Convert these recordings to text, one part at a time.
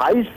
22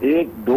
1, 2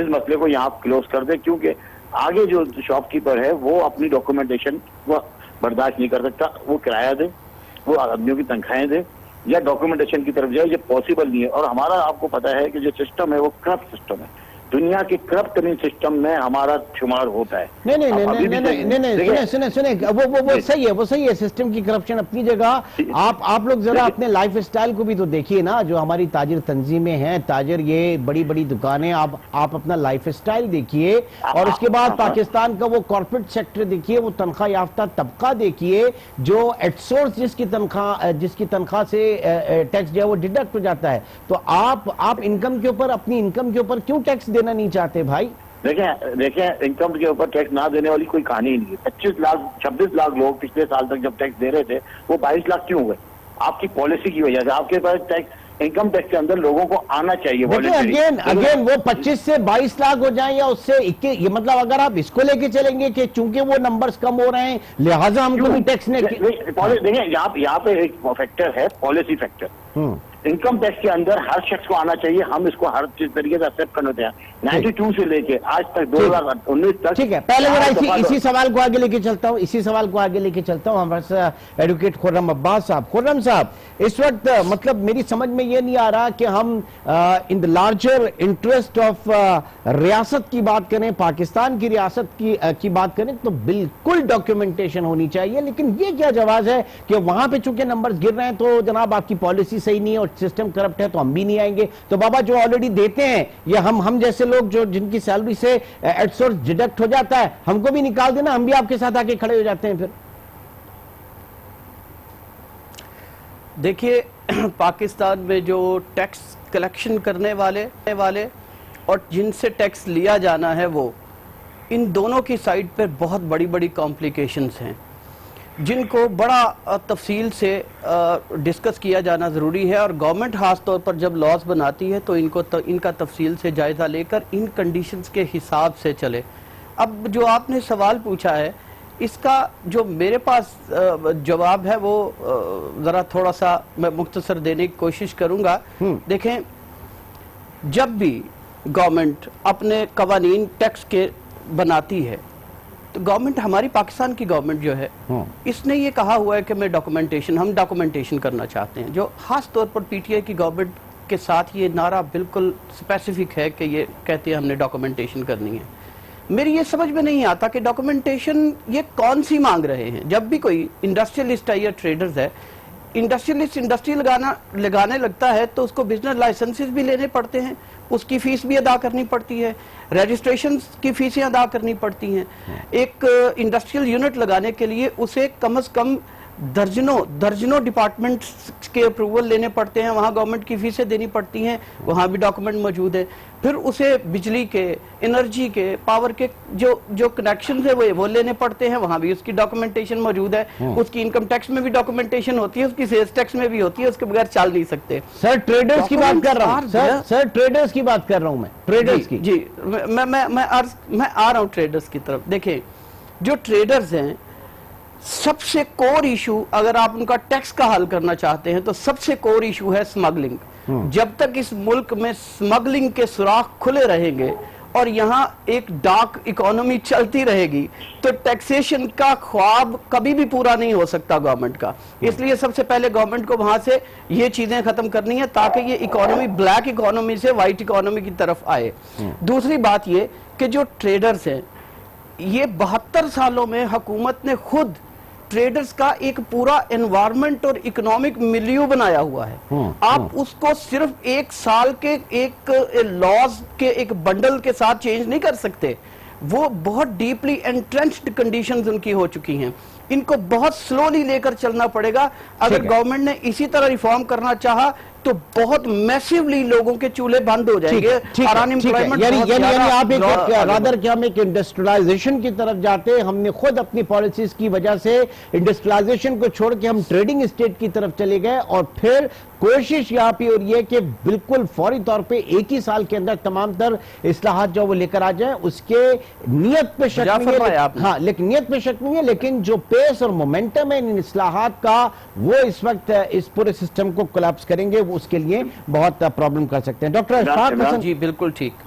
اس مسئلے کو یہاں کلوز کر دیں، کیونکہ آگے جو شاپ کیپر ہے وہ اپنی ڈاکومنٹیشن وہ برداشت نہیں کر سکتا، وہ کرایہ دے، وہ آدمیوں کی تنخواہیں دے یا ڈاکومنٹیشن کی طرف جائے، یہ پاسبل نہیں ہے۔ اور ہمارا آپ کو پتا ہے کہ جو سسٹم ہے وہ کرپٹ سسٹم ہے، دنیا کے کرپٹ ترین سسٹم میں ہمارا شمار ہوتا ہے۔ نہیں سنیں وہ صحیح ہے سسٹم کی کرپشن اپنی جگہ۔ آپ لوگ ذرا اپنے لائف اسٹائل کو بھی تو دیکھیے نا، جو ہماری تاجر تنظیمیں ہیں، تاجر یہ بڑی بڑی دکانیں، آپ اپنا لائف اسٹائل دیکھیے، اور اس کے بعد پاکستان کا وہ کارپوریٹ سیکٹر دیکھیے، وہ تنخواہ یافتہ طبقہ دیکھیے جو ایٹ سورس جس کی تنخواہ سے ٹیکس جو ہے وہ ڈیڈکٹ ہو جاتا ہے۔ تو آپ انکم کے اوپر، اپنی انکم کے اوپر کیوں ٹیکس دینا نہیں چاہتے بھائی؟ دیکھیں انکم کے اوپر ٹیکس نہ دینے والی کوئی کہانی نہیں ہے۔ 26 لاکھ لوگ پچھلے سال تک جب ٹیکس دے رہے تھے وہ 22 لاکھ کیوں ہوئے؟ آپ کی پالیسی کی وجہ سے۔ آپ کے پاس انکم ٹیکس کے اندر لوگوں کو آنا چاہیے۔ اگین وہ 25 سے 22 لاکھ ہو جائیں یا اس سے 21، یہ مطلب اگر آپ اس کو لے کے چلیں گے کہ چونکہ وہ نمبرز کم ہو رہے ہیں لہٰذا ہم کو بھی ٹیکس نے دیکھیں یہاں پہ ایک فیکٹر ہے پالیسی فیکٹر۔ انکم ٹیکس کے اندر ہر شخص کو آنا چاہیے، ہم اس کو ہر چیز طریقے سے ایکسپٹ کرنے ہوتے ہیں۔ 92 سے لے کے آج تک 2019 تک۔ ٹھیک ہے، پہلے ذرا اسی سوال کو آگے لے کے چلتا ہوں ہمارے ساتھ ایڈوکیٹ خرم عباس صاحب۔ خرم صاحب، اس وقت مطلب میری سمجھ میں یہ نہیں آ رہا کہ ہم ان دا لارجر انٹرسٹ آف ریاست کی بات کریں، پاکستان کی ریاست کی بات کریں تو بالکل ڈاکیومنٹیشن ہونی چاہیے، لیکن یہ کیا جواز ہے کہ وہاں پہ چونکہ نمبرز گر رہے ہیں تو جناب آپ کی پالیسی صحیح نہیں ہے اور سسٹم کرپٹ ہے تو ہم بھی نہیں آئیں گے۔ تو بابا جو آلریڈی دیتے ہیں یا ہم جیسے لوگ جو جن کی سیلری سے ایٹ سورس ڈیڈکٹ ہو جاتا ہے، ہم کو بھی نکال دینا، ہم بھی آپ کے ساتھ آ کے کھڑے ہو جاتے ہیں۔ پھر دیکھیے پاکستان میں جو ٹیکس کلیکشن کرنے والے اور جن سے ٹیکس لیا جانا ہے، وہ ان دونوں کی سائڈ پر بہت بڑی بڑی کمپلیکیشنز ہیں جن کو بڑا تفصیل سے ڈسکس کیا جانا ضروری ہے، اور گورنمنٹ خاص طور پر جب لاز بناتی ہے تو ان کا تفصیل سے جائزہ لے کر ان کنڈیشنز کے حساب سے چلے۔ اب جو آپ نے سوال پوچھا ہے، اس کا جو میرے پاس جواب ہے وہ ذرا تھوڑا سا میں مختصر دینے کی کوشش کروں گا۔ دیکھیں، جب بھی گورنمنٹ اپنے قوانین ٹیکس کے بناتی ہے تو گورنمنٹ، ہماری پاکستان کی گورنمنٹ جو ہے، اس نے یہ کہا ہوا ہے کہ ہم ڈاکومنٹیشن کرنا چاہتے ہیں، جو خاص طور پر پی ٹی آئی کی گورنمنٹ کے ساتھ یہ نعرہ بالکل اسپیسیفک ہے کہ یہ کہتے ہیں ہم نے ڈاکومنٹیشن کرنی ہے۔ میری یہ سمجھ میں نہیں آتا کہ ڈاکومنٹیشن یہ کون سی مانگ رہے ہیں۔ جب بھی کوئی انڈسٹریلسٹ ہے یا ٹریڈرز ہے، انڈسٹری لگانے لگتا ہے تو اس کو بزنس لائسنسز بھی لینے پڑتے ہیں، اس کی فیس بھی ادا کرنی پڑتی ہے، رجسٹریشن کی فیسیں ادا کرنی پڑتی ہیں۔ ایک انڈسٹریل یونٹ لگانے کے لیے اسے کم از کم درجنوں ڈپارٹمنٹس کے اپروول لینے پڑتے ہیں، وہاں گورنمنٹ کی فیسیں دینی پڑتی ہیں، وہاں بھی ڈاکومنٹ موجود ہے۔ پھر اسے بجلی کے، انرجی کے، پاور کے جو کنیکشنز ہیں وہ لینے پڑتے ہیں، وہاں بھی اس کی ڈاکومنٹیشن موجود ہے۔ اس کی انکم ٹیکس میں بھی ڈاکومنٹیشن ہوتی ہے، اس کی سیلز ٹیکس میں بھی ہوتی ہے، اس کے بغیر چل نہیں سکتے۔ سر ٹریڈرز کی بات کر رہا ہوں، سر ٹریڈرز کی بات کر رہا ہوں میں، ٹریڈرز کی۔ جی میں آ رہا ہوں ٹریڈرز کی طرف۔ دیکھیں، جو ٹریڈرز ہیں، سب سے کور ایشو اگر آپ ان کا ٹیکس کا حل کرنا چاہتے ہیں تو سب سے کور ایشو ہے سمگلنگ۔ جب تک اس ملک میں سمگلنگ کے سوراخ کھلے رہیں گے اور یہاں ایک ڈارک اکانومی چلتی رہے گی تو ٹیکسیشن کا خواب کبھی بھی پورا نہیں ہو سکتا گورنمنٹ کا۔ اس لیے سب سے پہلے گورنمنٹ کو وہاں سے یہ چیزیں ختم کرنی ہیں تاکہ یہ اکانومی بلیک اکانومی سے وائٹ اکانومی کی طرف آئے۔ دوسری بات یہ کہ جو ٹریڈرز ہیں، یہ 72 سالوں میں حکومت نے خود ٹریڈرز کا ایک پورا انوائرمنٹ اور اکنامک ملیو بنایا ہوا ہے۔ آپ اس کو صرف ایک سال کے ایک لاز کے ایک بنڈل کے ساتھ چینج نہیں کر سکتے، وہ بہت ڈیپلی انٹرنچڈ کنڈیشنز ان کی ہو چکی ہیں، ان کو بہت سلولی لے کر چلنا پڑے گا۔ اگر گورنمنٹ نے اسی طرح ریفارم کرنا چاہا تو بہت میسیولی لوگوں کے چولہے بند ہو جائیں گے اور انیمپلائمنٹ یعنی آپ ایک رادر کہ ہم ایک انڈسٹریلائزیشن کی طرف جاتے ہیں، ہم نے خود اپنی پالیسیز کی وجہ سے انڈسٹریلائزیشن کو چھوڑ کے ہم ٹریڈنگ اسٹیٹ کی طرف چلے گئے، اور پھر کوشش یہاں پہ ہو رہی ہے کہ بالکل فوری طور پہ ایک ہی سال کے اندر تمام تر اصلاحات جو وہ لے کر آ جائیں۔ اس کے نیت پہ شک نہیں ہے، ہاں لیکن نیت پہ شک نہیں ہے، لیکن جو پیس اور مومنٹم ہے ان اصلاحات کا وہ اس وقت اس پورے سسٹم کو کولیپس کریں گے، وہ اس کے لیے بہت پرابلم کر سکتے ہیں۔ ڈاکٹر اشفاق حسن، جی بالکل ٹھیک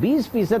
20%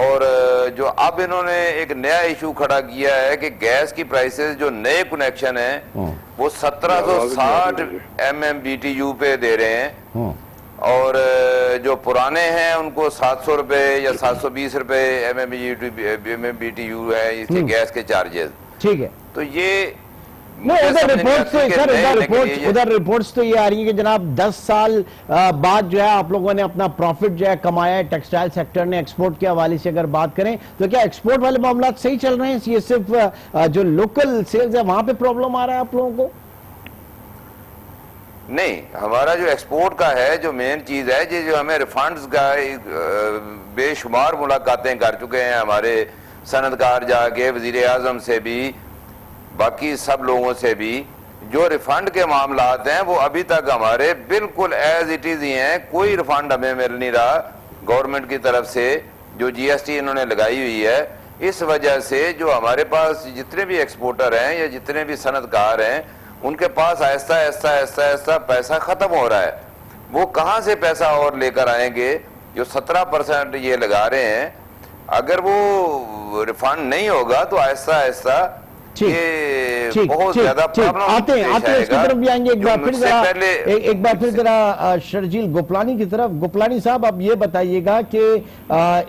اور جو اب انہوں نے ایک نیا ایشو کھڑا کیا ہے کہ گیس کی پرائسز جو نئے کنیکشن ہیں وہ 1760 MMBTU پہ دے رہے ہیں، اور جو پرانے ہیں ان کو 700 روپے یا 720 روپے MMBTU ہے اس کے گیس کے چارجز. ٹھیک ہے. تو یہ ادھر رپورٹس تو یہ آ رہی ہیں کہ جناب 10 سال بعد جو ہے آپ لوگوں نے اپنا پروفٹ جو ہے کمایا ہے ٹیکسٹائل سیکٹر نے. ایکسپورٹ کے حوالے سے اگر بات کریں تو کیا ایکسپورٹ والے معاملات صحیح چل رہے ہیں؟ یہ صرف جو لوکل سیلز ہے وہاں پہ پرابلم آ رہا ہے آپ لوگوں کو؟ نہیں، ہمارا جو ایکسپورٹ کا ہے جو مین چیز ہے جو ہمیں ریفنڈز کا بے شمار ملاقاتیں کر چکے ہیں ہمارے صنعتکار جا کے، وزیر اعظم سے بھی، باقی سب لوگوں سے بھی. جو ریفنڈ کے معاملات ہیں وہ ابھی تک ہمارے بالکل ایز اٹ از ہی ہیں، کوئی ریفنڈ ہمیں مل نہیں رہا گورنمنٹ کی طرف سے جو GST انہوں نے لگائی ہوئی ہے. اس وجہ سے جو ہمارے پاس جتنے بھی ایکسپورٹر ہیں یا جتنے بھی صنعتکار ہیں ان کے پاس آہستہ آہستہ آہستہ آہستہ پیسہ ختم ہو رہا ہے. وہ کہاں سے پیسہ اور لے کر آئیں گے؟ جو 17% یہ لگا رہے ہیں، اگر وہ ریفنڈ نہیں ہوگا تو آہستہ آہستہ یہ بہت زیادہ پرابلم آتے ہیں اس کی طرف بھی آئیں گے. ایک بار پھر ذرا شرجیل گوپلانی کی طرف. گوپلانی صاحب آپ یہ بتائیے گا کہ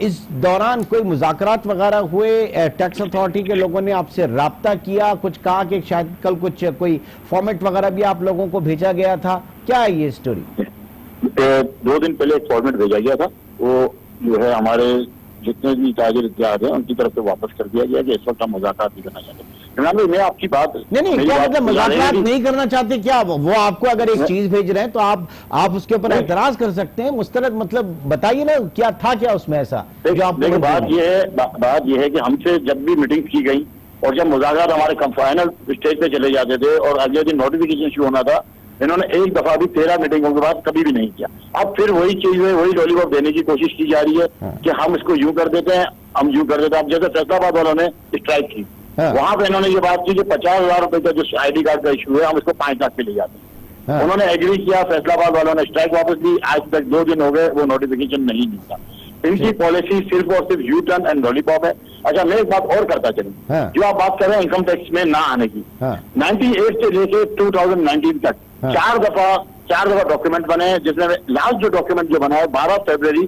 اس دوران کوئی مذاکرات وغیرہ ہوئے؟ ٹیکس اتھارٹی کے لوگوں نے آپ سے رابطہ کیا؟ کچھ کہا کہ شاید کل کچھ کوئی فارمیٹ وغیرہ بھی آپ لوگوں کو بھیجا گیا تھا؟ کیا ہے یہ اسٹوری؟ 2 دن پہلے ایک فارمیٹ بھیجا گیا تھا، وہ جو ہے ہمارے جتنے بھی تاجر اتحاد ہیں ان کی طرف سے واپس کر دیا گیا کہ اس وقت ہم مذاکرات نہیں کرنا چاہتے. میں آپ کی بات نہیں کیا مطلب مذاکرات نہیں کرنا چاہتے؟ کیا وہ آپ کو اگر ایک چیز بھیج رہے ہیں تو آپ اس کے اوپر اعتراض کر سکتے ہیں مسترد. مطلب بتائیے نا کیا تھا کیا اس میں ایسا جو آپ کو؟ بات یہ ہے کہ ہم سے جب بھی میٹنگ کی گئی اور جب مذاکرات ہمارے فائنل اسٹیج پہ چلے جاتے تھے اور اگلے دن نوٹیفیکیشن شروع ہونا تھا، انہوں نے ایک دفعہ بھی 13 میٹنگوں کے بعد کبھی بھی نہیں کیا. اب پھر وہی چیز ہے، وہی لالی پاپ دینے کی کوشش کی جا رہی ہے کہ ہم اس کو یوں کر دیتے ہیں، ہم یوں کر دیتے ہیں. اب جیسے فیصلہ آباد والوں نے اسٹرائک کی، وہاں پہ انہوں نے یہ بات کی کہ 50,000 روپے کا جو ID کارڈ کا ایشو ہے ہم اس کو 5 لاکھ پہ لے جاتے ہیں. انہوں نے ایگری کیا، فیصلہ آباد والوں نے اسٹرائک واپس لی. آج تک 2 دن ہو گئے وہ نوٹیفیکیشن نہیں ملتا. ان کی پالیسی صرف اور صرف یو ٹرن اینڈ لالی پاپ ہے. اچھا میں ایک بات اور کرتا چلوں، جو آپ بات کر رہے ہیں انکم ٹیکس میں نہ آنے کی، 98 سے لے کے 2019 تک 4 دفعہ ڈاکیومنٹ بنے ہیں، جس میں لاسٹ جو ڈاکیومنٹ جو بنا ہے 12 فروری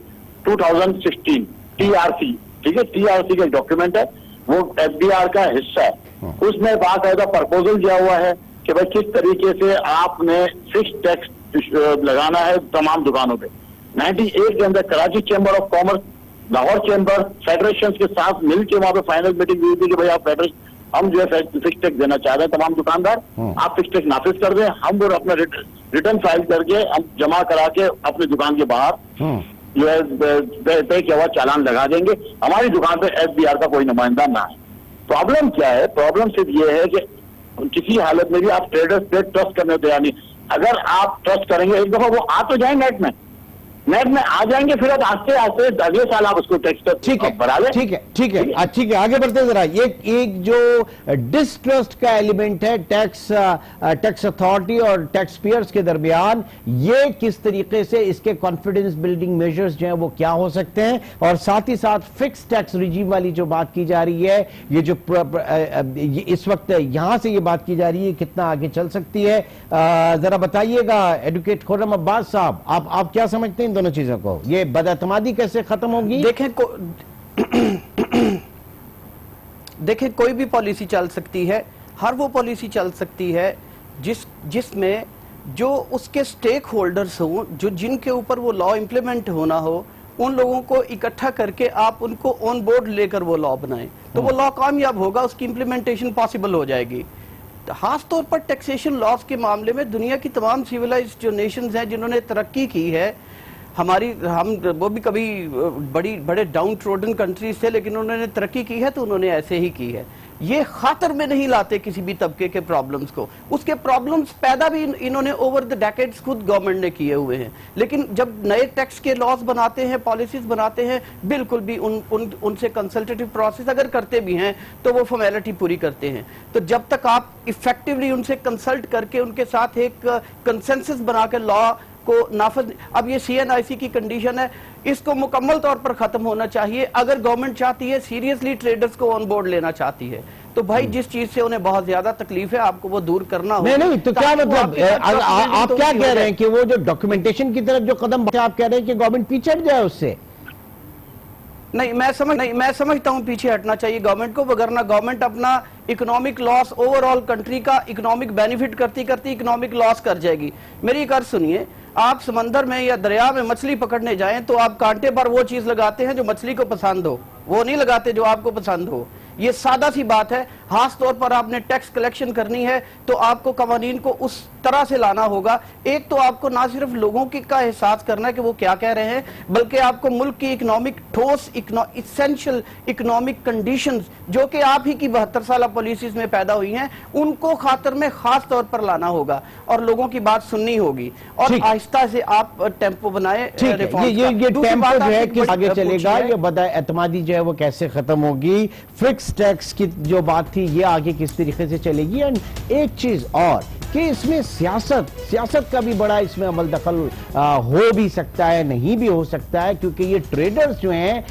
2016 TRC، ٹھیک ہے، TRC کا ایک ڈاکیومنٹ ہے، وہ FDR کا حصہ ہے. اس میں باقاعدہ پرپوزل دیا ہوا ہے کہ بھائی کس طریقے سے آپ نے فکس ٹیکس لگانا ہے تمام دکانوں پہ. 98 کے اندر Karachi chamber of commerce, Lahore chamber, federation کے ساتھ مل کے وہاں پہ فائنل میٹنگ ہوئی تھی کہ بھائی آپ فیڈریشن ہم جو ہے فکس ٹیکس دینا چاہ رہے ہیں، تمام دکاندار آپ فکس ٹیکس نافذ کر دیں. ہم وہ اپنا ریٹرن فائل کر کے ہم جمع کرا کے اپنی دکان کے باہر جو ہے پے کیا ہوا چالان لگا دیں گے. ہماری دکان پہ FDR کا کوئی نمائندہ نہ ہے. پرابلم کیا ہے؟ پرابلم صرف یہ ہے کہ کسی حالت میں بھی آپ ٹریڈرز پہ ٹرسٹ کرنے تیار نہیں. اگر آپ ٹرسٹ کریں گے ایک دفعہ وہ آ تو جائیں نیٹ میں آ جائیں گے، پھر اب آستے آستے اگلے سال آپ اس کو ٹیکس بڑھا لیں. ٹھیک ہے آگے بڑھتے ذرا. ایک جو ڈسٹرسٹ کا ایلیمنٹ ہے ٹیکس اتھارٹی اور ٹیکس پیئرز کے درمیان، یہ کس طریقے سے اس کے کانفیڈنس بلڈنگ میجرز جو ہیں وہ کیا ہو سکتے ہیں؟ اور ساتھ ہی ساتھ فکس ٹیکس ریجیم والی جو بات کی جا رہی ہے، یہ جو اس وقت یہاں سے یہ بات کی جا رہی ہے کتنا آگے چل سکتی ہے؟ ذرا بتائیے گا ایڈوکیٹ خرم عباس صاحب، آپ کیا سمجھتے ہیں دونوں چیزوں کو؟ یہ بد اعتمادی کیسے ختم ہوگی؟ دیکھیں کوئی بھی پالیسی چل سکتی ہے، ہر وہ پالیسی چل سکتی ہے جس میں جو اس کے سٹیک ہولڈرز ہوں، جن کے اوپر وہ لا امپلیمنٹ ہونا ہو، ان لوگوں کو اکٹھا کر کے آپ ان کو آن بورڈ لے کر وہ لا بنائیں تو وہ لا کامیاب ہوگا، اس کی امپلیمنٹیشن پاسبل ہو جائے گی. خاص طور پر ٹیکسیشن لاز کے معاملے میں دنیا کی تمام سیولائزڈ جو نیشنز ہیں جنہوں نے ترقی کی ہے، ہم وہ بھی کبھی بڑے ڈاؤن ٹروڈن کنٹریز تھے لیکن انہوں نے ترقی کی ہے تو انہوں نے ایسے ہی کی ہے. یہ خاطر میں نہیں لاتے کسی بھی طبقے کے پرابلمز کو. اس کے پرابلمز پیدا بھی انہوں نے اوور دی ڈیکیڈز خود گورنمنٹ نے کیے ہوئے ہیں، لیکن جب نئے ٹیکس کے لاز بناتے ہیں، پالیسیز بناتے ہیں، بالکل بھی ان سے کنسلٹیٹیو پروسیس اگر کرتے بھی ہیں تو وہ فارمیلٹی پوری کرتے ہیں. تو جب تک آپ ایفیکٹیولی ان سے کنسلٹ کر کے ان کے ساتھ ایک کنسنسس بنا کے لا کو نافذ. اب یہ CNIC کی کنڈیشن ہے, اس کو مکمل طور پر ختم ہونا چاہیے. اگر گورنمنٹ چاہتی ہے سیریسلی ٹریڈرز کو آن بورڈ لینا چاہتی ہے تو بھائی جس چیز سے انہیں بہت زیادہ تکلیف ہے آپ کو وہ دور کرنا ہوگا. نہیں تو کیا مطلب آپ کیا کہہ رہے ہیں کہ وہ جو ڈاکیومنٹیشن کی طرف جو قدم آپ کہہ رہے ہیں کہ گورنمنٹ پیچھے ہٹ جائے اس سے؟ نہیں میں سمجھتا ہوں پیچھے ہٹنا چاہیے گورنمنٹ کو, وگرنہ گورنمنٹ اپنا اکنامک لاس اوور آل کنٹری کا اکنامک بینیفٹ کرتی اکنامک لاس کر جائے گی. میری ایک عرض سنیے, آپ سمندر میں یا دریا میں مچھلی پکڑنے جائیں تو آپ کانٹے پر وہ چیز لگاتے ہیں جو مچھلی کو پسند ہو, وہ نہیں لگاتے جو آپ کو پسند ہو. یہ سادہ سی بات ہے. خاص طور پر آپ نے ٹیکس کلیکشن کرنی ہے تو آپ کو قوانین کو اس طرح سے لانا ہوگا. ایک تو آپ کو نہ صرف لوگوں کا احساس کرنا ہے کہ وہ کیا کہہ رہے ہیں, بلکہ آپ کو ملک کی اکنامک ٹھوس اسینشل اکنامک کنڈیشنز جو کہ آپ ہی کی 72 سالہ پالیسیز میں پیدا ہوئی ہیں ان کو خاطر میں خاص طور پر لانا ہوگا اور لوگوں کی بات سننی ہوگی اور آہستہ سے آپ ٹیمپو بنائے ریفارمز کا. یہ ٹیمپو جو ہے کہ آگے چلے گا, یہ بدائے اعتمادی جو ہے وہ کیسے ختم ہوگی, فکس ٹیکس کی جو بات تھی یہ آگے کس طریقے سے چلے گی. اینڈ ایک چیز اور کہ اس میں سیاست کا بھی بڑا اس میں عمل دخل ہو بھی سکتا ہے, نہیں بھی ہو سکتا ہے, کیونکہ یہ ٹریڈرز جو ہیں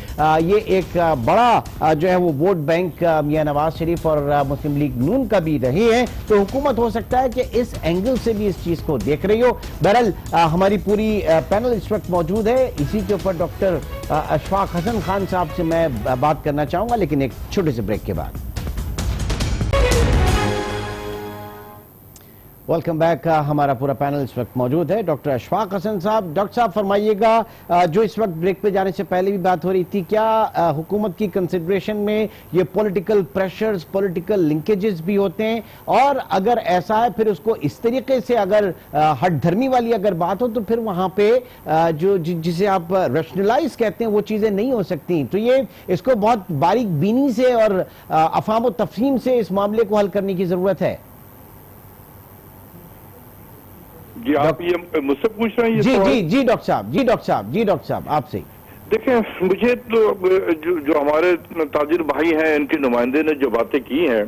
یہ ایک بڑا جو ہے وہ ووٹ بینک میاں نواز شریف اور مسلم لیگ نون کا بھی رہے ہیں, تو حکومت ہو سکتا ہے کہ اس اینگل سے بھی اس چیز کو دیکھ رہی ہو. بہرحال ہماری پوری پینل اس وقت موجود ہے, اسی کے اوپر ڈاکٹر اشفاق حسن خان صاحب سے میں بات کرنا چاہوں گا لیکن ایک چھوٹے سے بریک کے بعد. Welcome back. ہمارا پورا پینل اس وقت موجود ہے. ڈاکٹر اشفاق حسن صاحب, ڈاکٹر صاحب فرمائیے گا, جو اس وقت بریک پہ جانے سے پہلے بھی بات ہو رہی تھی, کیا حکومت کی کنسیڈریشن میں یہ پولیٹیکل پریشرز, پولیٹیکل لنکیجز بھی ہوتے ہیں, اور اگر ایسا ہے پھر اس کو اس طریقے سے اگر ہٹ دھرمی والی اگر بات ہو تو پھر وہاں پہ جو جسے آپ ریشنلائز کہتے ہیں وہ چیزیں نہیں ہو سکتی. تو یہ اس کو بہت باریک بینی سے اور افہام و تفہیم سے اس معاملے کو حل کرنے کی ضرورت ہے. جی آپ یہ مجھ سے پوچھ رہے ہیں؟ جی ڈاکٹر صاحب آپ سے. دیکھیں, مجھے تو جو ہمارے تاجر بھائی ہیں ان کے نمائندے نے جو باتیں کی ہیں,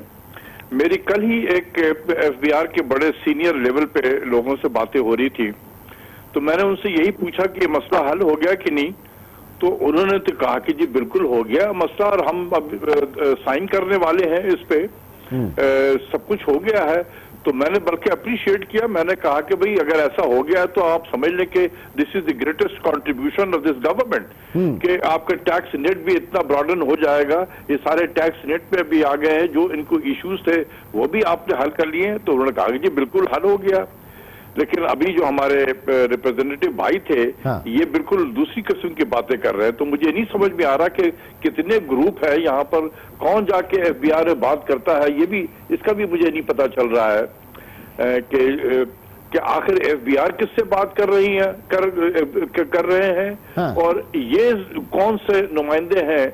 میری کل ہی ایک FBR کے بڑے سینئر لیول پہ لوگوں سے باتیں ہو رہی تھی, تو میں نے ان سے یہی پوچھا کہ یہ مسئلہ حل ہو گیا کہ نہیں, تو انہوں نے تو کہا کہ جی بالکل ہو گیا مسئلہ, اور ہم اب سائن کرنے والے ہیں اس پہ, سب کچھ ہو گیا ہے. تو میں نے بلکہ اپریشیٹ کیا, میں نے کہا کہ بھئی اگر ایسا ہو گیا تو آپ سمجھ لیں کہ this is the greatest contribution of this government, کہ آپ کا ٹیکس نیٹ بھی اتنا براڈن ہو جائے گا. یہ سارے ٹیکس نیٹ پہ بھی آ گئے ہیں, جو ان کو ایشوز تھے وہ بھی آپ نے حل کر لیے ہیں. تو انہوں نے کہا کہ جی بالکل حل ہو گیا. لیکن ابھی جو ہمارے ریپرزینٹیو بھائی تھے یہ بالکل دوسری قسم کی باتیں کر رہے ہیں. تو مجھے نہیں سمجھ میں آ رہا کہ کتنے گروپ ہے یہاں پر, کون جا کے FBR میں بات کرتا ہے, یہ بھی اس کا بھی مجھے نہیں پتا چل رہا ہے کہ آخر FBR کس سے بات کر رہی ہیں کر رہے ہیں, اور یہ کون سے نمائندے ہیں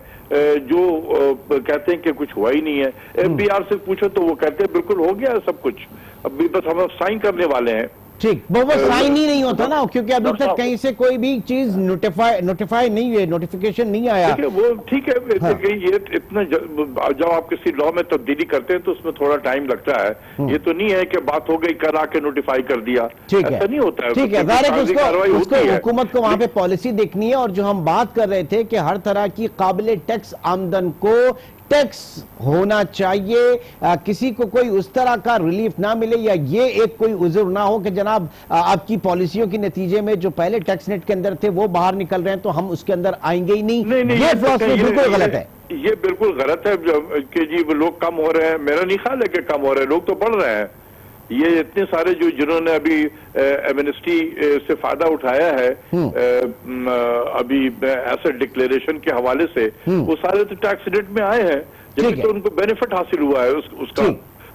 جو کہتے ہیں کہ کچھ ہوا ہی نہیں ہے. FBR سے پوچھو تو وہ کہتے ہیں بالکل ہو گیا سب کچھ, ابھی بس ہم سائن کرنے والے ہیں. ٹھیک, وہ سائن ہی نہیں ہوتا نا, کیونکہ ابھی تک کہیں سے کوئی بھی چیز نوٹیفائی نہیں ہوئی, نوٹیفیکیشن نہیں آیا. وہ ٹھیک ہے, یہ اتنا جب آپ کسی لا میں تبدیلی کرتے ہیں تو اس میں تھوڑا ٹائم لگتا ہے. یہ تو نہیں ہے کہ بات ہو گئی کر آ کے نوٹیفائی کر دیا, ایسا نہیں ہوتا ہے. ٹھیک ہے, اس کو حکومت کو وہاں پہ پالیسی دیکھنی ہے. اور جو ہم بات کر رہے تھے کہ ہر طرح کی قابل ٹیکس آمدن کو ٹیکس ہونا چاہیے, کسی کو کوئی اس طرح کا ریلیف نہ ملے, یا یہ ایک کوئی عذر نہ ہو کہ جناب آپ کی پالیسیوں کے نتیجے میں جو پہلے ٹیکس نیٹ کے اندر تھے وہ باہر نکل رہے ہیں تو ہم اس کے اندر آئیں گے ہی نہیں. یہ فلسفہ بالکل غلط ہے. یہ بالکل غلط ہے کہ جی لوگ کم ہو رہے ہیں. میرا نہیں خیال ہے کہ کم ہو رہے ہیں, لوگ تو بڑھ رہے ہیں. یہ اتنے سارے جنہوں نے ابھی ایمنسٹی سے فائدہ اٹھایا ہے ابھی ایسٹ ڈکلیریشن کے حوالے سے, وہ سارے تو ٹیکس ریٹ میں آئے ہیں, جبکہ تو ان کو بینیفٹ حاصل ہوا ہے اس کا.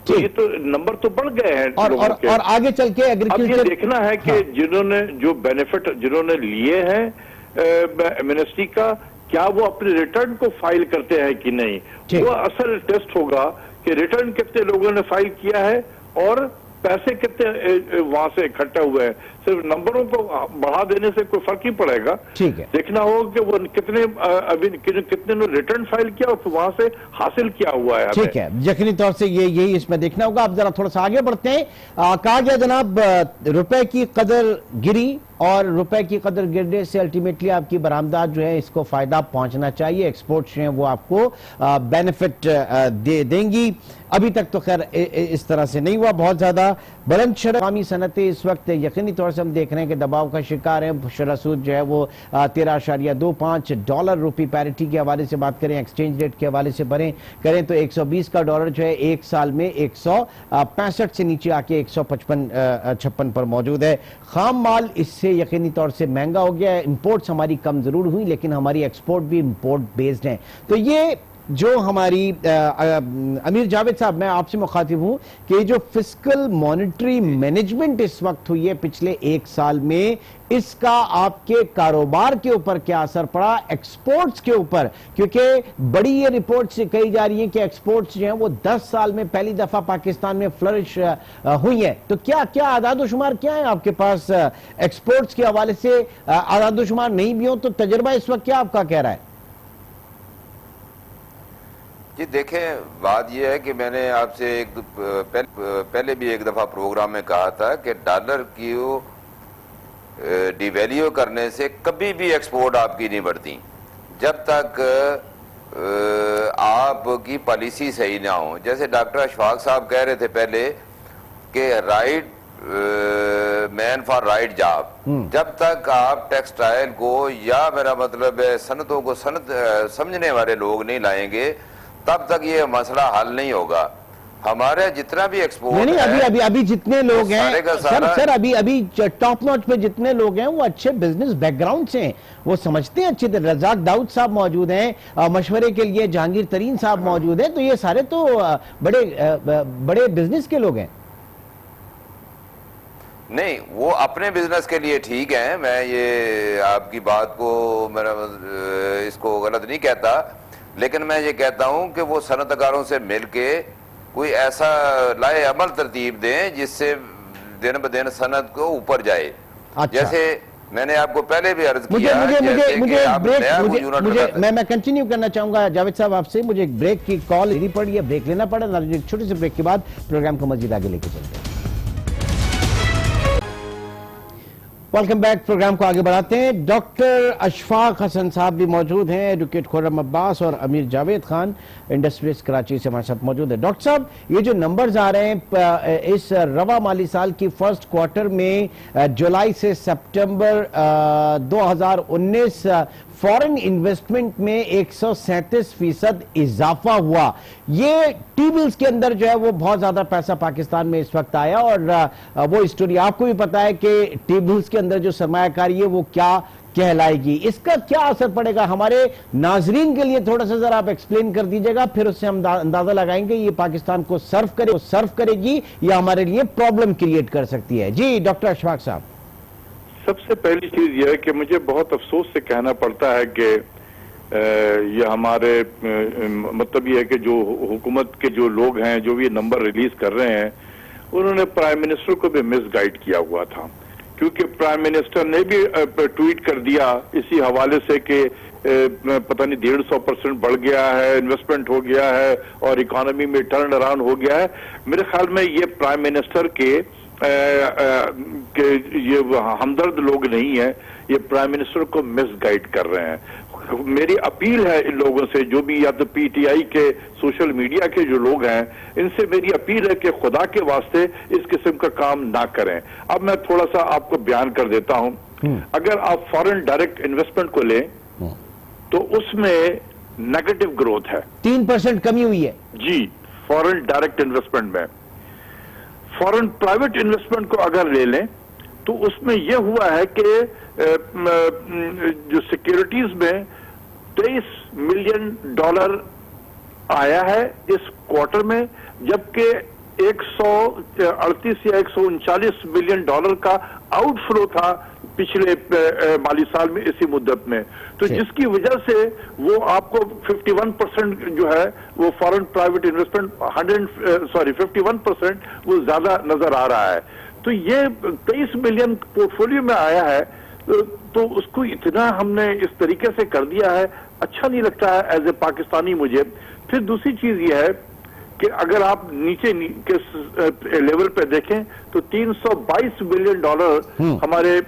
تو یہ تو نمبر تو بڑھ گئے ہیں. اور آگے چل کے اب یہ دیکھنا ہے کہ جنہوں نے جو بینیفٹ جنہوں نے لیے ہیں ایمنسٹی کا, کیا وہ اپنے ریٹرن کو فائل کرتے ہیں کہ نہیں. وہ اصل ٹیسٹ ہوگا کہ ریٹرن کتنے لوگوں نے فائل کیا ہے اور پیسے کتنے وہاں سے اکٹھا ہوئے ہیں. صرف نمبروں کو بڑھا دینے سے کوئی فرق ہی پڑے گا. ٹھیک ہے, دیکھنا ہوگا کہ وہ کتنے نے ریٹرن فائل کیا اور وہاں سے حاصل کیا ہوا ہے. ٹھیک ہے, یقینی طور سے یہی اس میں دیکھنا ہوگا. اب ذرا تھوڑا سا آگے بڑھتے ہیں. کہا گیا جناب روپے کی قدر گری, اور روپے کی قدر گرنے سے الٹیمیٹلی آپ کی برآمدات جو ہے اس کو فائدہ پہنچنا چاہیے, ایکسپورٹس جو ہیں وہ آپ کو بینیفٹ دیں گی. ابھی تک تو خیر اس طرح سے نہیں ہوا. بہت زیادہ بلند شرح عوامی صنعتیں اس وقت یقینی طور سے ہم دیکھ رہے ہیں کہ دباؤ کا شکار ہیں. شرح سود جو ہے وہ 13.25 ڈالر روپی پیرٹی کے حوالے سے بات کریں, ایکسچینج ریٹ کے حوالے سے کریں تو 120 کا ڈالر جو ہے ایک سال میں 165 سے نیچے آ کے 156 پر موجود ہے. خام مال اس سے یقینی طور سے مہنگا ہو گیا ہے. امپورٹس ہماری کم ضرور ہوئی لیکن ہماری ایکسپورٹ بھی امپورٹ بیسڈ ہیں. تو یہ جو ہماری امیر جاوید صاحب, میں آپ سے مخاطب ہوں کہ جو فسکل مانیٹری مینجمنٹ اس وقت ہوئی ہے پچھلے ایک سال میں, اس کا آپ کے کاروبار کے اوپر کیا اثر پڑا, ایکسپورٹس کے اوپر؟ کیونکہ بڑی یہ رپورٹ سے کہی جا رہی ہیں کہ ایکسپورٹس جو ہیں وہ 10 سال میں پہلی دفعہ پاکستان میں فلرش ہوئی ہیں. تو کیا اعداد و شمار کیا ہیں آپ کے پاس ایکسپورٹس کے حوالے سے؟ اعداد و شمار نہیں بھی ہوں تو تجربہ اس وقت کیا آپ کا کہہ رہا ہے؟ جی دیکھیں, بات یہ ہے کہ میں نے آپ سے پہلے بھی ایک دفعہ پروگرام میں کہا تھا کہ ڈالر کی ڈی ویلیو کرنے سے کبھی بھی ایکسپورٹ آپ کی نہیں بڑھتی جب تک آپ کی پالیسی صحیح نہ ہو. جیسے ڈاکٹر اشفاق صاحب کہہ رہے تھے پہلے کہ right man for right job, جب تک آپ ٹیکسٹائل کو یا میرا مطلب ہے صنعتوں کو صنعت سمجھنے والے لوگ نہیں لائیں گے تب تک یہ مسئلہ حل نہیں ہوگا. ہمارے جتنا بھی ایکسپورٹ نہیں, ابھی جتنے لوگ ہیں سر ابھی ٹاپ نوچ پہ جتنے لوگ ہیں وہ اچھے بزنس بیک گراؤنڈ سے ہیں, وہ سمجھتے ہیں اچھے. رزاق داؤد صاحب موجود ہیں مشورے کے لیے, جہانگیر ترین صاحب موجود ہیں, تو یہ سارے تو بڑے بزنس کے لوگ ہیں. نہیں, وہ اپنے بزنس کے لیے ٹھیک ہیں, میں یہ آپ کی بات کو اس کو غلط نہیں کہتا, لیکن میں یہ کہتا ہوں کہ وہ صنعت کاروں سے مل کے کوئی ایسا لائے عمل ترتیب دیں جس سے دن بدن صنعت کو اوپر جائے. جیسے میں نے آپ کو پہلے بھی عرض کیا, میں کنٹینیو کرنا چاہوں گا جاوید صاحب آپ سے. مجھے ایک بریک کی کال لینی پڑی ہے, بریک لینا پڑا. ایک چھوٹے سے بریک کے بعد پروگرام کو مزید آگے لے کے چلتے ہیں. Welcome back. پروگرام کو آگے بڑھاتے ہیں. ڈاکٹر اشفاق حسن صاحب بھی موجود ہیں, ایڈوکیٹ خرم عباس اور امیر جاوید خان انڈسٹریز کراچی سے ہمارے ساتھ موجود ہے. ڈاکٹر صاحب, یہ جو نمبرز آ رہے ہیں اس رواں مالی سال کی فرسٹ کوارٹر میں جولائی سے سپٹمبر 2019 فورن انویسٹمنٹ میں 137% اضافہ ہوا. یہ ٹی بلز کے اندر جو ہے وہ بہت زیادہ پیسہ پاکستان میں اس وقت آیا, اور وہ اسٹوری آپ کو بھی پتا ہے کہ ٹی بلز کے اندر جو سرمایہ کاری ہے وہ کیا کہلائے گی. اس کا کیا اثر پڑے گا ہمارے ناظرین کے لیے؟ تھوڑا سا ذرا آپ ایکسپلین کر دیجئے گا, پھر اس سے ہم اندازہ لگائیں گے یہ پاکستان کو سرو کرے گی یا ہمارے لیے پرابلم کریٹ کر سکتی ہے. جی ڈاکٹر اشفاق صاحب. سب سے پہلی چیز یہ ہے کہ مجھے بہت افسوس سے کہنا پڑتا ہے کہ یہ ہمارے مطلب یہ ہے کہ جو حکومت کے جو لوگ ہیں جو بھی نمبر ریلیز کر رہے ہیں انہوں نے پرائم منسٹر کو بھی مس گائیڈ کیا ہوا تھا, کیونکہ پرائم منسٹر نے بھی ٹویٹ کر دیا اسی حوالے سے کہ پتہ نہیں 150% بڑھ گیا ہے, انویسٹمنٹ ہو گیا ہے اور اکانومی میں ٹرن اراؤنڈ ہو گیا ہے. میرے خیال میں یہ پرائم منسٹر کے یہ ہمدرد لوگ نہیں ہیں, یہ پرائم منسٹر کو مس گائیڈ کر رہے ہیں. میری اپیل ہے ان لوگوں سے, جو بھی یا تو پی ٹی آئی کے سوشل میڈیا کے جو لوگ ہیں, ان سے میری اپیل ہے کہ خدا کے واسطے اس قسم کا کام نہ کریں. اب میں تھوڑا سا آپ کو بیان کر دیتا ہوں. اگر آپ فارن ڈائریکٹ انویسٹمنٹ کو لیں تو اس میں نیگیٹو گروتھ ہے, 3% کمی ہوئی ہے. جی, فارن ڈائریکٹ انویسٹمنٹ میں. فارن پرائیویٹ انویسٹمنٹ کو اگر لے لیں تو اس میں یہ ہوا ہے کہ جو سیکیورٹیز میں $23 ملین آیا ہے اس کوارٹر میں, جبکہ 138 یا 139 ملین ڈالر کا آؤٹ فلو تھا پچھلے مالی سال میں اسی مدت میں. تو جس کی وجہ سے وہ آپ کو 51% جو ہے وہ فارن پرائیویٹ انویسٹمنٹ 51% وہ زیادہ نظر آ رہا ہے. تو یہ 23 ملین پورٹفولیو میں آیا ہے، تو اس کو اتنا ہم نے اس طریقے سے کر دیا ہے، اچھا نہیں لگتا ہے ایز اے پاکستانی مجھے۔ پھر دوسری چیز یہ ہے کہ اگر آپ نیچے کے لیول پہ دیکھیں تو $322 بلین ہمارے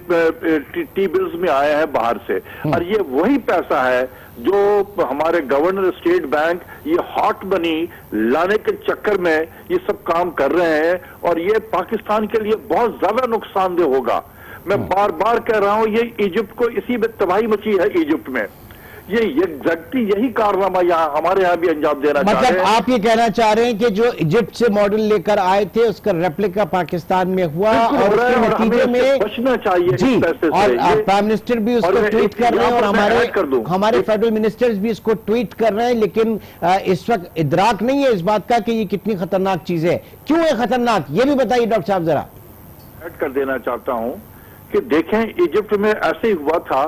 ٹی بلز میں آیا ہے باہر سے، اور یہ وہی پیسہ ہے جو ہمارے گورنر اسٹیٹ بینک یہ ہاٹ منی لانے کے چکر میں یہ سب کام کر رہے ہیں، اور یہ پاکستان کے لیے بہت زیادہ نقصان دہ ہوگا۔ میں بار بار کہہ رہا ہوں، یہ ایجپٹ کو اسی میں تباہی مچی ہے ایجپٹ میں، یہ ایگزیکٹلی یہی کارنامہ یہاں ہمارے ہاں بھی انجام دینا چاہ رہے ہیں۔ مطلب آپ یہ کہنا چاہ رہے ہیں کہ جو ایجپٹ سے ماڈل لے کر آئے تھے اس کا ریپلیکا پاکستان میں ہوا، اور اس کے نتیجے میں بچنا چاہیے جی، اس پیسے سے۔ اور پرائم منسٹر بھی اس کو ٹویٹ کر رہے ہیں، اور ہمارے فیڈرل منسٹرز بھی اس کو ٹویٹ کر رہے ہیں، لیکن اس وقت ادراک نہیں ہے اس بات کا کہ یہ کتنی خطرناک چیز ہے۔ کیوں ہے خطرناک، یہ بھی بتائیے ڈاکٹر صاحب ذرا۔ ایڈ کر دینا چاہتا ہوں کہ دیکھیں ایجپٹ میں ایسے ہی ہوا تھا،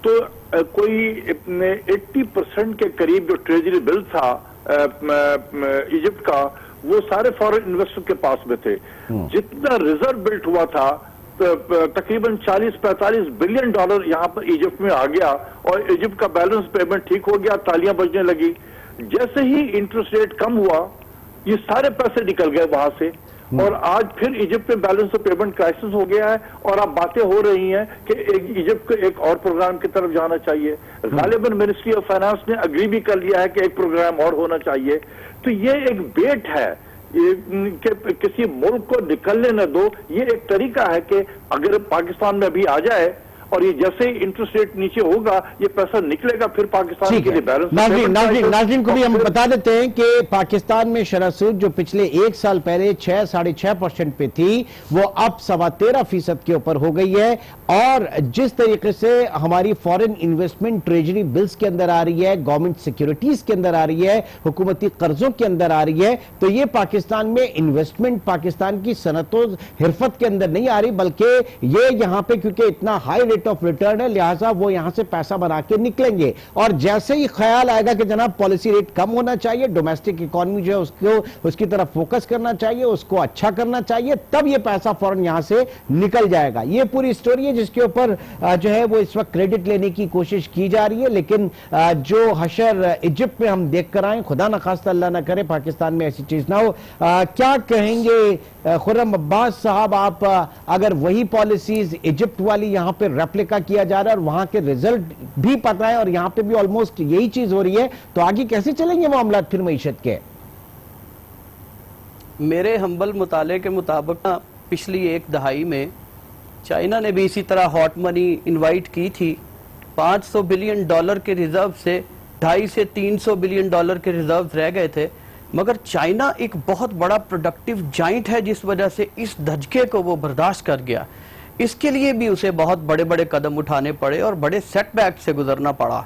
تو کوئی 80% کے قریب جو ٹریجری بل تھا ایجپٹ کا، وہ سارے فارن انویسٹر کے پاس میں تھے۔ جتنا ریزرو بلٹ ہوا تھا تقریباً 40-45 بلین ڈالر یہاں پر ایجپٹ میں آ گیا، اور ایجپٹ کا بیلنس پیمنٹ ٹھیک ہو گیا، تالیاں بجنے لگی۔ جیسے ہی انٹرسٹ ریٹ کم ہوا، یہ سارے پیسے نکل گئے وہاں سے، اور آج پھر ایجپٹ میں بیلنس آف پیمنٹ کرائسس ہو گیا ہے، اور اب باتیں ہو رہی ہیں کہ ایجپٹ کو ایک اور پروگرام کی طرف جانا چاہیے۔ غالباً منسٹری آف فائنانس نے اگری بھی کر لیا ہے کہ ایک پروگرام اور ہونا چاہیے۔ تو یہ ایک بیٹ ہے کہ کسی ملک کو نکلنے نہ دو، یہ ایک طریقہ ہے کہ اگر پاکستان میں بھی آ جائے، اور یہ جیسے ہی انٹرسٹ ریٹ نیچے ہوگا یہ پیسہ نکلے گا، پھر پاکستان کے لیے بیلنس۔ ناظرین کو بھی ہم بتا دیتے ہیں کہ پاکستان میں شرح سود جو پچھلے ایک سال پہلے 6-6.5% پہ تھی، وہ اب 13.25% کے اوپر ہو گئی ہے، اور جس طریقے سے ہماری فورن انویسٹمنٹ ٹریجری بلز کے اندر آ رہی ہے، گورنمنٹ سیکیورٹیز کے اندر آ رہی ہے، حکومتی قرضوں کے اندر آ رہی ہے، تو یہ پاکستان میں انویسٹمنٹ پاکستان کی صنعت و حرفت کے اندر نہیں آ رہی، بلکہ یہ یہاں پہ کیونکہ اتنا ہائی ریٹ آف ریٹرن ہے، لہٰذا وہ یہاں سے پیسہ بنا کے نکلیں گے، اور جیسے ہی خیال آئے گا کہ جناب پالیسی ریٹ کم ہونا چاہیے، ڈومیسٹک اکانومی جو ہے اس کی طرف فوکس کرنا چاہیے، اس کو اچھا کرنا چاہیے، تب یہ پیسہ فوراً یہاں سے نکل جائے گا۔ یہ پوری سٹوری ہے جس کے اوپر جو ہے وہ اس وقت کریڈٹ لینے کی کوشش کی جا رہی ہے، لیکن جو حشر ایجپٹ میں ہم دیکھ کر آئیں، خدا نخواستہ اللہ نہ کرے پاکستان میں ایسی چیز نہ ہو۔ کیا کہیں گے خرم عباس صاحب، آپ اگر وہی پالیسیز ایجپٹ والی یہاں پہ ریپلیکا کیا جا رہا ہے، اور وہاں کے ریزلٹ بھی پتہ ہے، اور یہاں پہ بھی آلموسٹ یہی چیز ہو رہی ہے، تو آگے کیسے چلیں گے معاملات پھر معیشت کے؟ میرے ہمبل مطالعے کے مطابق پچھلی ایک دہائی میں چائنا نے بھی اسی طرح ہاٹ منی انوائٹ کی تھی۔ $500 بلین کے ریزرو سے 250 سے 300 بلین ڈالر کے ریزرو رہ گئے تھے، مگر چائنا ایک بہت بڑا پروڈکٹیو جائنٹ ہے، جس وجہ سے اس دھچکے کو وہ برداشت کر گیا۔ اس کے لیے بھی اسے بہت بڑے بڑے قدم اٹھانے پڑے اور بڑے سیٹ بیک سے گزرنا پڑا،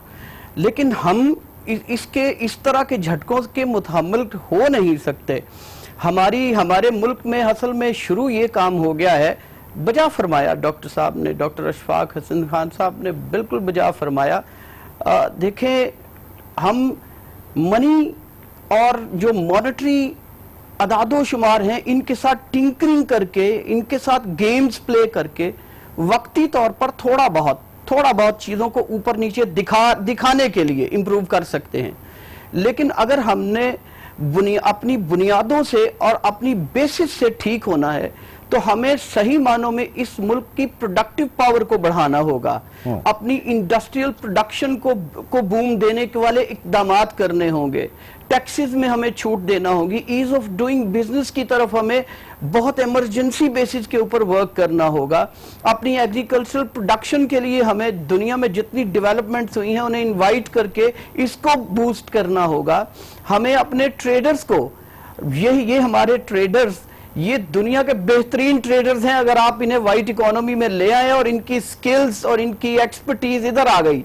لیکن ہم اس طرح کے جھٹکوں کے متحمل ہو نہیں سکتے۔ ہمارے ملک میں اصل میں شروع یہ کام ہو گیا ہے، بجا فرمایا ڈاکٹر صاحب نے، ڈاکٹر اشفاق حسن خان صاحب نے بالکل بجا فرمایا۔ دیکھیں، ہم منی اور جو مانیٹری اعداد و شمار ہیں، ان کے ساتھ ٹنکرنگ کر کے، ان کے ساتھ گیمز پلے کر کے وقتی طور پر تھوڑا بہت چیزوں کو اوپر نیچے دکھانے کے لیے امپروو کر سکتے ہیں، لیکن اگر ہم نے اپنی بنیادوں سے اور اپنی بیسس سے ٹھیک ہونا ہے تو ہمیں صحیح معنوں میں اس ملک کی پروڈکٹیو پاور کو بڑھانا ہوگا، اپنی انڈسٹریل پروڈکشن کو بوم دینے کے والے اقدامات کرنے ہوں گے، ٹیکسز میں ہمیں چھوٹ دینا ہوگی، ایز آف ڈوئنگ بزنس کی طرف ہمیں بہت ایمرجنسی بیسس کے اوپر ورک کرنا ہوگا، اپنی ایگریکلچرل پروڈکشن کے لیے ہمیں دنیا میں جتنی ڈیولپمنٹس ہوئی ہیں انہیں انوائٹ کر کے اس کو بوسٹ کرنا ہوگا، ہمیں اپنے ٹریڈرز کو، یہ ہمارے ٹریڈرز یہ دنیا کے بہترین ٹریڈرز ہیں، اگر آپ انہیں وائٹ اکانومی میں لے آئے اور ان کی سکلز اور ان کی ایکسپرٹیز ادھر آ گئی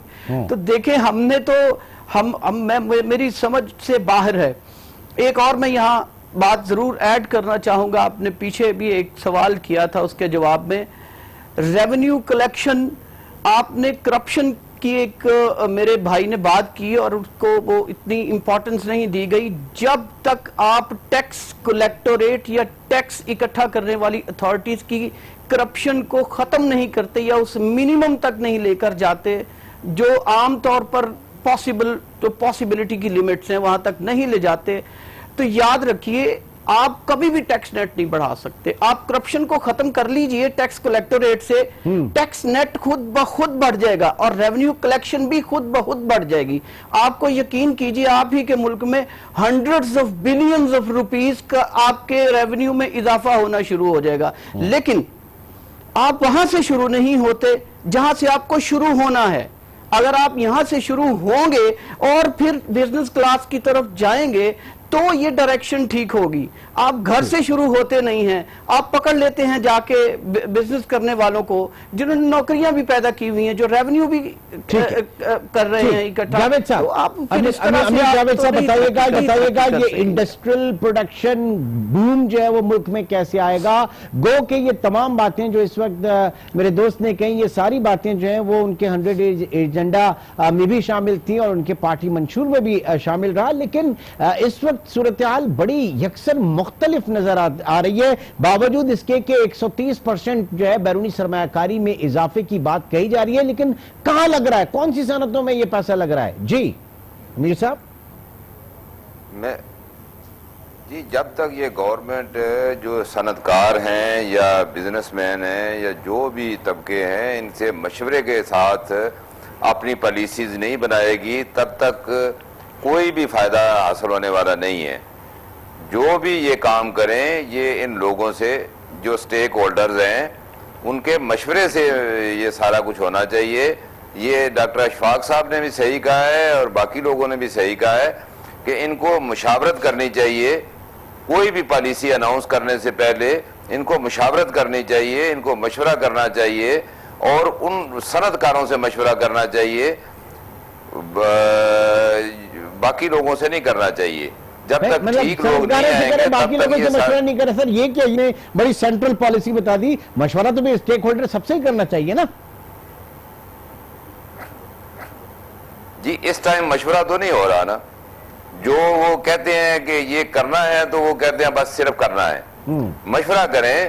تو دیکھیں ہم نے تو میری سمجھ سے باہر ہے۔ ایک اور میں یہاں بات ضرور ایڈ کرنا چاہوں گا، آپ نے پیچھے بھی ایک سوال کیا تھا، اس کے جواب میں ریونیو کلیکشن، آپ نے کرپشن کی ایک میرے بھائی نے بات کی اور اس کو وہ اتنی امپورٹنس نہیں دی گئی. جب تک آپ ٹیکس کلیکٹوریٹ یا ٹیکس اکٹھا کرنے والی اتھارٹیز کی کرپشن کو ختم نہیں کرتے یا اس منیمم تک نہیں لے کر جاتے جو عام طور پر پاسبلٹی کی لیمٹس ہیں وہاں تک نہیں لے جاتے, تو یاد رکھیے آپ کبھی بھی ٹیکس نیٹ نہیں بڑھا سکتے. آپ کرپشن کو ختم کر لیجئے ٹیکس کلیکٹوریٹ سے, ٹیکس نیٹ خود بخود بڑھ جائے گا اور ریونیو کلیکشن بھی خود بخود بڑھ جائے گی. آپ کو یقین کیجئے آپ ہی کے ملک میں hundreds of billions of rupees کا آپ کے ریونیو میں اضافہ ہونا شروع ہو جائے گا. لیکن آپ وہاں سے شروع نہیں ہوتے جہاں سے آپ کو شروع ہونا ہے. اگر آپ یہاں سے شروع ہوں گے اور پھر بزنس کلاس کی طرف جائیں گے تو یہ ڈائریکشن ٹھیک ہوگی. آپ گھر سے شروع ہوتے نہیں ہیں, آپ پکڑ لیتے ہیں جا کے بزنس کرنے والوں کو جنہوں نے نوکریاں بھی پیدا کی ہوئی ہیں, جو ریونیو بھی کر رہے ہیں اکٹھا. جاوید صاحب, امیر جاوید صاحب بتائیے گا یہ انڈسٹریل پروڈکشن بوم جو ہے وہ ملک میں کیسے آئے گا؟ گو کہ یہ تمام باتیں جو اس وقت میرے دوست نے کہیں, یہ ساری باتیں جو ہیں وہ ان کے 100 ایجنڈا میں بھی شامل تھیں اور ان کے پارٹی منشور میں بھی شامل رہا, لیکن اس وقت صورتحال بڑی یکسر مختلف نظر آ رہی ہے, باوجود اس کے کہ 130% جو ہے بیرونی سرمایہ کاری میں اضافے کی بات کہی جا رہی ہے. لیکن کہاں لگ رہا ہے, کون سی صنعتوں میں یہ پیسہ لگ رہا ہے؟ جی امیر صاحب. جی جب تک یہ گورنمنٹ جو صنعتکار ہیں یا بزنس مین ہیں یا جو بھی طبقے ہیں ان سے مشورے کے ساتھ اپنی پالیسیز نہیں بنائے گی تب تک کوئی بھی فائدہ حاصل ہونے والا نہیں ہے. جو بھی یہ کام کریں یہ ان لوگوں سے جو سٹیک ہولڈرز ہیں ان کے مشورے سے یہ سارا کچھ ہونا چاہیے. یہ ڈاکٹر اشفاق صاحب نے بھی صحیح کہا ہے اور باقی لوگوں نے بھی صحیح کہا ہے کہ ان کو مشاورت کرنی چاہیے. کوئی بھی پالیسی اناؤنس کرنے سے پہلے ان کو مشاورت کرنی چاہیے, ان کو مشورہ کرنا چاہیے اور ان صنعت کاروں سے مشورہ کرنا چاہیے, باقی لوگوں سے نہیں کرنا چاہیے. جب تک ٹھیک لوگ نہیں آئیں گے باقی لوگوں سے مشورہ نہیں کرے. سر یہ کہ انہیں بڑی سینٹرل پالیسی بتا دی, مشورہ تو بھی اسٹیک ہولڈر سب سے ہی کرنا چاہیے نا. جی اس ٹائم مشورہ تو نہیں ہو رہا نا. جو وہ کہتے ہیں کہ یہ کرنا ہے تو وہ کہتے ہیں بس صرف کرنا ہے. مشورہ کریں,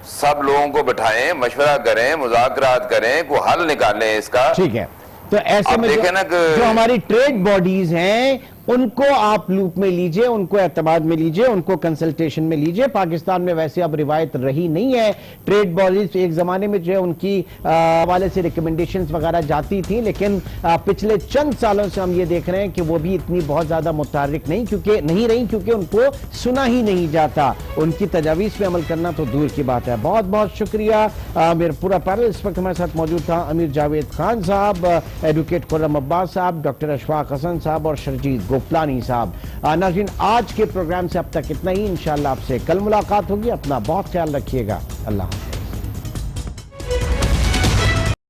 سب لوگوں کو بٹھائیں, مشورہ کریں, مذاکرات کریں, کوئی حل نکالیں اس کا. ٹھیک ہے, تو ایسے میں جو ہماری ٹریڈ باڈیز ہیں ان کو آپ لوپ میں لیجئے, ان کو اعتماد میں لیجئے, ان کو کنسلٹیشن میں لیجئے. پاکستان میں ویسے اب روایت رہی نہیں ہے. ٹریڈ باڈیز ایک زمانے میں جو ہے ان کی حوالے سے ریکمنڈیشنز وغیرہ جاتی تھیں, لیکن پچھلے چند سالوں سے ہم یہ دیکھ رہے ہیں کہ وہ بھی اتنی بہت زیادہ متحرک نہیں رہی کیونکہ ان کو سنا ہی نہیں جاتا. ان کی تجاویز پہ عمل کرنا تو دور کی بات ہے. بہت بہت شکریہ. میرا پورا پینل اس وقت ہمارے ساتھ موجود تھا امیر جاوید خان صاحب, ایڈوکیٹ خرم عباس صاحب, ڈاکٹر اشفاق حسن صاحب اور شرجیت گوپلانی صاحب. ناظرین آج کے پروگرام سے اب تک اتنا ہی. انشاءاللہ آپ سے کل ملاقات ہوگی. اپنا بہت خیال رکھیے گا. اللہ حافظ.